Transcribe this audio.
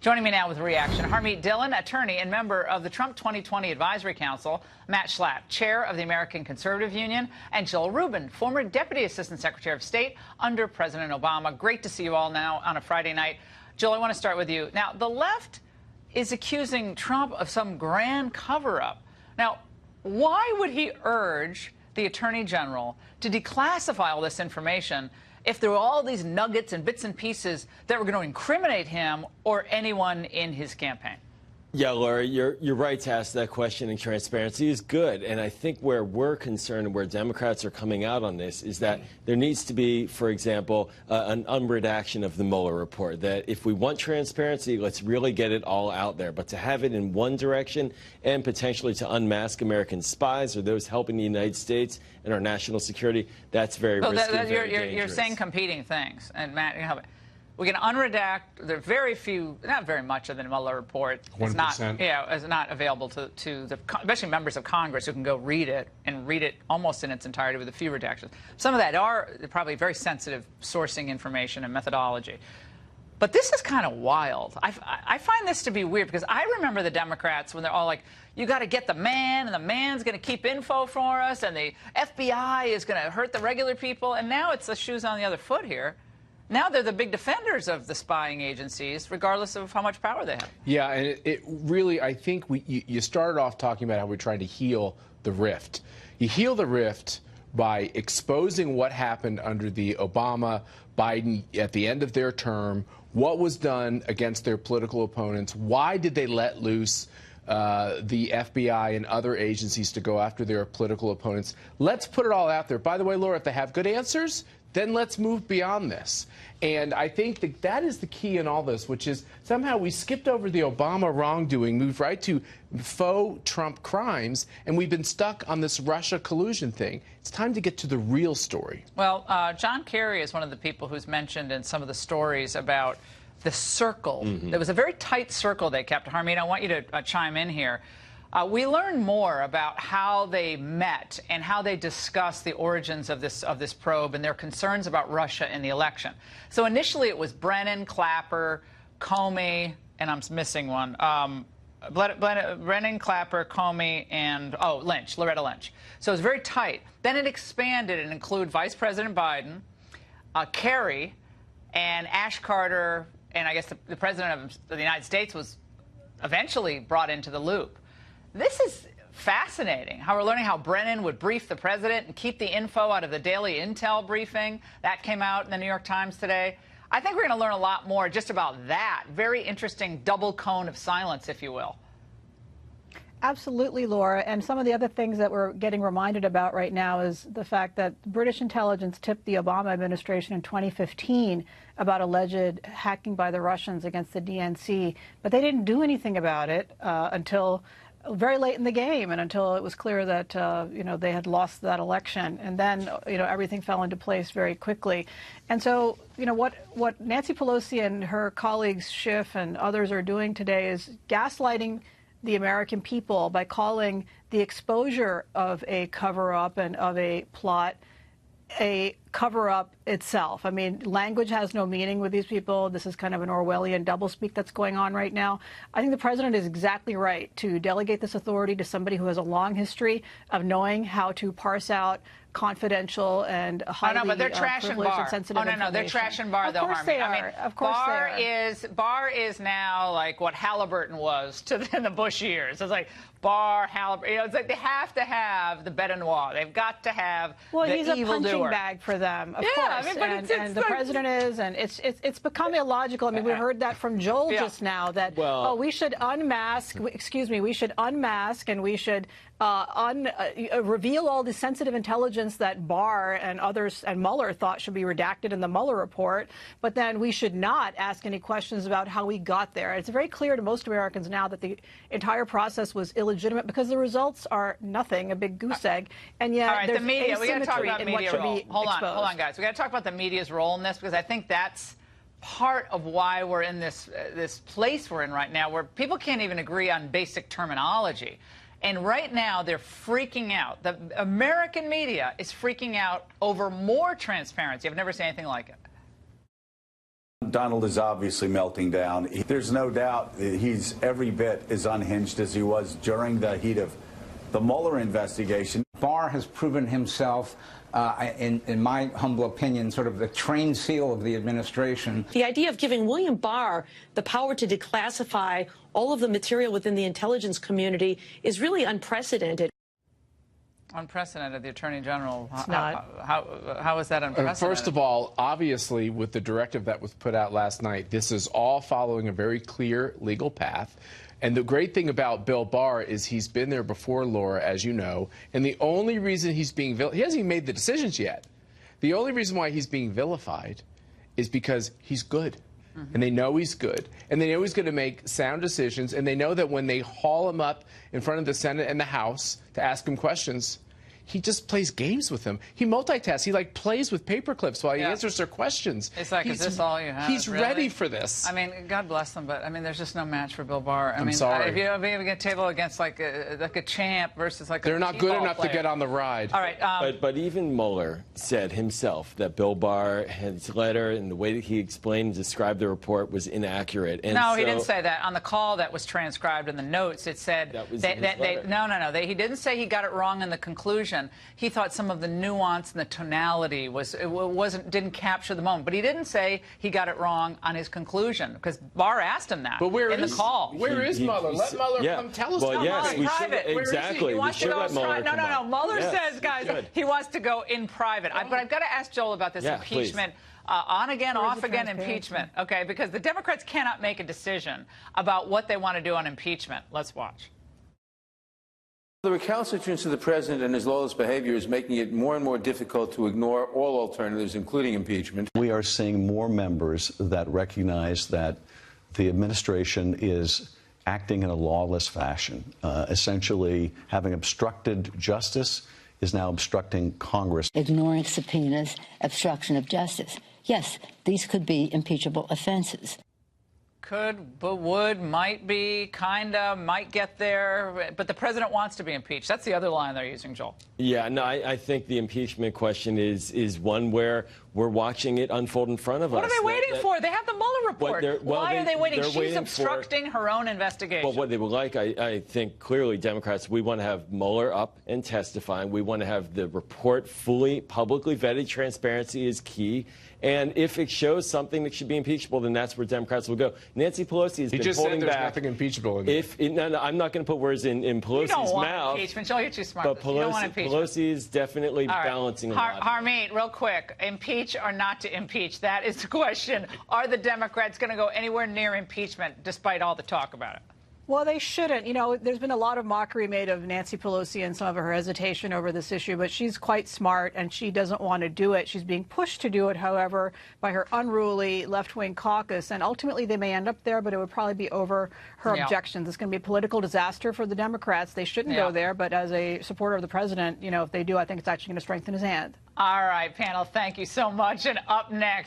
Joining me now with a reaction, Harmeet Dillon, attorney and member of the Trump 2020 Advisory Council, Matt Schlapp, chair of the American Conservative Union, and Joel Rubin, former Deputy Assistant Secretary of State under President Obama. Great to see you all now on a Friday night. Joel, I want to start with you. Now, the left is accusing Trump of some grand cover-up. Now, why would he urge the Attorney General to declassify all this information if there were all these nuggets and bits and pieces that were going to incriminate him or anyone in his campaign? Yeah, Laura, you're right to ask that question, and transparency is good. And I think where we're concerned and where Democrats are coming out on this is that there needs to be, for example, an unredaction of the Mueller report, that if we want transparency, let's really get it all out there. But to have it in one direction and potentially to unmask American spies or those helping the United States and our national security, that's very risky, very dangerous. You're saying competing things. And Matt, you know, we can unredact. There are very few, not very much of the Mueller report. 1%. Is not available to the, especially members of Congress who can go read it and read it almost in its entirety with a few redactions. Some of that are probably very sensitive sourcing information and methodology. But this is kind of wild. I find this to be weird because I remember the Democrats when they're all like, you got to get the man, and the man's going to keep info for us, and the FBI is going to hurt the regular people. And now it's the shoes on the other foot here. Now they're the big defenders of the spying agencies, regardless of how much power they have. Yeah, and it really, I think you started off talking about how we're trying to heal the rift. You heal the rift by exposing what happened under the Obama-Biden at the end of their term, what was done against their political opponents, why did they let loose the FBI and other agencies to go after their political opponents. Let's put it all out there. By the way, Laura, if they have good answers, then let's move beyond this. And I think that is the key in all this, which is somehow we skipped over the Obama wrongdoing, moved right to faux Trump crimes, and we've been stuck on this Russia collusion thing. It's time to get to the real story. Well, John Kerry is one of the people who's mentioned in some of the stories about the circle. There was a very tight circle they kept. Harmeet, I want you to chime in here. We learned more about how they met and how they discussed the origins of this probe and their concerns about Russia in the election. So initially it was Brennan, Clapper, Comey, and I'm missing one. Brennan, Clapper, Comey, and Lynch, Loretta Lynch. So it was very tight. Then it expanded and included Vice President Biden, Kerry, and Ash Carter, and I guess the President of the United States was eventually brought into the loop. This is fascinating, how we're learning how Brennan would brief the president and keep the info out of the daily intel briefing. That came out in the New York Times today. I think we're going to learn a lot more just about that. Very interesting double cone of silence, if you will. Absolutely, Laura. And some of the other things that we're getting reminded about right now is the fact that British intelligence tipped the Obama administration in 2015 about alleged hacking by the Russians against the DNC. But they didn't do anything about it until very late in the game, and until it was clear that they had lost that election, and then everything fell into place very quickly. And so what Nancy Pelosi and her colleagues Schiff and others are doing today is gaslighting the American people by calling the exposure of a cover-up and of a plot a cover-up itself. I mean, language has no meaning with these people. This is kind of an Orwellian doublespeak that's going on right now. I think the president is exactly right to delegate this authority to somebody who has a long history of knowing how to parse out confidential and highly but they're trashing Barr. And sensitive information. They're trashing Barr, though, Of course they are. I mean, of course Barr is now like what Halliburton was in the Bush years. It's like Barr, Halliburton. It's like they have to have the bête noire. They've got to have the he's a punching doer. bag for them, of course. I mean, and the president is, and it's become illogical. I mean, we heard that from Joel just now, that we should unmask. Excuse me, we should unmask, and we should reveal all the sensitive intelligence that Barr and others and Mueller thought should be redacted in the Mueller report, but then we should not ask any questions about how we got there. It's very clear to most Americans now that the entire process was illegitimate because the results are nothing, a big goose egg, and yet there's the media. We got to talk about media role. Hold on, guys. We got to talk about the media's role in this, because I think that's part of why we're in this place we're in right now, where people can't even agree on basic terminology. And right now, they're freaking out. The American media is freaking out over more transparency. I've never seen anything like it. Donald is obviously melting down. There's no doubt he's every bit as unhinged as he was during the heat of the Mueller investigation. Barr has proven himself, in my humble opinion, sort of the trained seal of the administration. The idea of giving William Barr the power to declassify all of the material within the intelligence community is really unprecedented. Unprecedented, the Attorney General. It's not. How is that unprecedented? First of all, obviously, with the directive that was put out last night, this is all following a very clear legal path. And the great thing about Bill Barr is he's been there before, Laura, as you know, and the only reason he's being he hasn't even made the decisions yet. The only reason why he's being vilified is because he's good. And they know he's good. And they know he's going to make sound decisions. And they know that when they haul him up in front of the Senate and the House to ask him questions, he just plays games with them. He multitasks. He like plays with paper clips while he answers their questions. It's like, is this all you have? He's really ready for this. I mean, God bless them, but I mean, there's just no match for Bill Barr. I mean, sorry. If you have a table against like a champ versus like they're not good enough player. to get on the ride. All right. But even Mueller said himself that Bill Barr, his letter and the way that he explained and described the report was inaccurate. And no, he didn't say that. On the call that was transcribed in the notes, it said that was he didn't say he got it wrong in the conclusion. He thought some of the nuance and the tonality didn't capture the moment. But he didn't say he got it wrong on his conclusion, because Barr asked him that the call. Where is Mueller? Let Mueller come tell us. Well, yes, we private. should, exactly. He wants to go no. Mueller says, guys, he wants to go in private. But I've got to ask Joel about this impeachment. On again, off again impeachment. Okay, because the Democrats cannot make a decision about what they want to do on impeachment. Let's watch. The recalcitrance of the president and his lawless behavior is making it more and more difficult to ignore all alternatives, including impeachment. We are seeing more members that recognize that the administration is acting in a lawless fashion. Essentially, having obstructed justice is now obstructing Congress. Ignoring subpoenas, obstruction of justice. Yes, these could be impeachable offenses. Could, but would, might be, kinda, might get there, but the president wants to be impeached. That's the other line they're using, Joel. Yeah, no, I think the impeachment question is one where we're watching it unfold in front of us. What are they waiting for? They have the Mueller report. Why are they waiting? She's obstructing her own investigation. But what they would like, I think, clearly, Democrats, we want to have Mueller up and testifying. We want to have the report fully, publicly vetted. Transparency is key. And if it shows something that should be impeachable, then that's where Democrats will go. Nancy Pelosi has been holding back. He just said there's nothing impeachable in there. No, I'm not going to put words in Pelosi's mouth. You don't want impeachment. She'll get you smart. But Pelosi is definitely balancing a lot. Harmeet, real quick, impeach or not to impeach? That is the question. Are the Democrats going to go anywhere near impeachment, despite all the talk about it? Well, they shouldn't. You know, there's been a lot of mockery made of Nancy Pelosi and some of her hesitation over this issue, but she's quite smart and she doesn't want to do it. She's being pushed to do it, however, by her unruly left-wing caucus, and ultimately they may end up there, but it would probably be over her objections. It's going to be a political disaster for the Democrats. They shouldn't go there, but as a supporter of the president, you know, if they do, I think it's actually going to strengthen his hand. All right, panel, thank you so much. And up next.